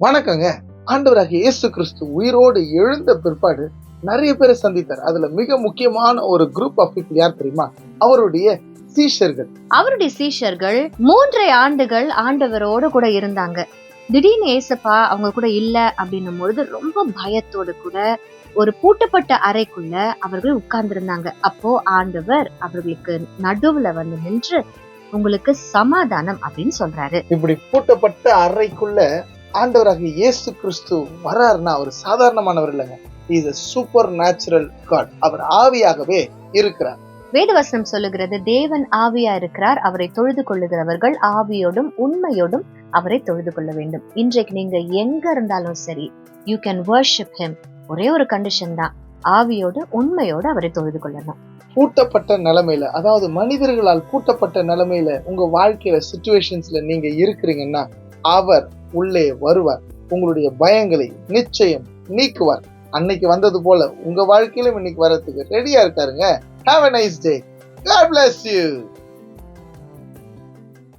வணக்கங்க. ஆண்டவராகிய இயேசு கிறிஸ்து உயிரோடு எழுந்த பிற்பாடு நிறைய பேரை சந்தித்தார். அதுல மிக முக்கியமான ஒரு குரூப் ஆஃப் பீப்புள் யார் தெரியுமா? அவருடைய சீஷர்கள். அவருடைய சீஷர்கள் 3 ஆண்டுகள் ஆண்டவரோடு கூட இருந்தாங்க. திடீர்னு ஏசப்பா அவங்க கூட இல்ல அப்படின்னும் பொழுது ரொம்ப பயத்தோடு கூட ஒரு பூட்டப்பட்ட அறைக்குள்ள அவர்கள் உட்கார்ந்திருந்தாங்க. அப்போ ஆண்டவர் அவர்களுக்கு நடுவுல வந்து நின்று உங்களுக்கு சமாதானம் அப்படின்னு சொல்றாரு. இப்படி பூட்டப்பட்ட அறைக்குள்ள ஆண்டவராகிய இயேசு கிறிஸ்து வராருன்னா அவர் சாதாரணமானவர் இல்லைங்க. Is a supernatural God. அவர் ஆவியாகவே இருக்கிறார். வேதவசனம் சொல்லுகிறது, தேவன் ஆவியா இருக்கிறார், அவரை தொழுது கொள்ளுகிறவர்கள் ஆவியோடும் உண்மையோடும் அவரை தொழுது கொள்ள வேண்டும். இன்றைக்கு நீங்க எங்க இருந்தாலும் சரி, யூ கேன் வர்ஷிப் ஹிம். ஒரே ஒரு கண்டிஷன் தான், ஆவியோடு உண்மையோடு அவரை தொழுது கொள்ளணும். பூட்டப்பட்ட நிலைமையில, அதாவது மனிதர்களால் பூட்டப்பட்ட நிலைமையில உங்க வாழ்க்கையில சிச்சுவேஷன்ஸ்ல நீங்க இருக்கிறீங்கன்னா அவர் உள்ளே வருவார். உங்களுடைய பயங்களை நிச்சயம் நீக்குவார். அன்னைக்கு வந்தது போல உங்க வாழ்க்கையிலும் இன்னைக்கு வர்றதுக்கு ரெடியா இருக்காருங்க. Have a nice day. God bless you.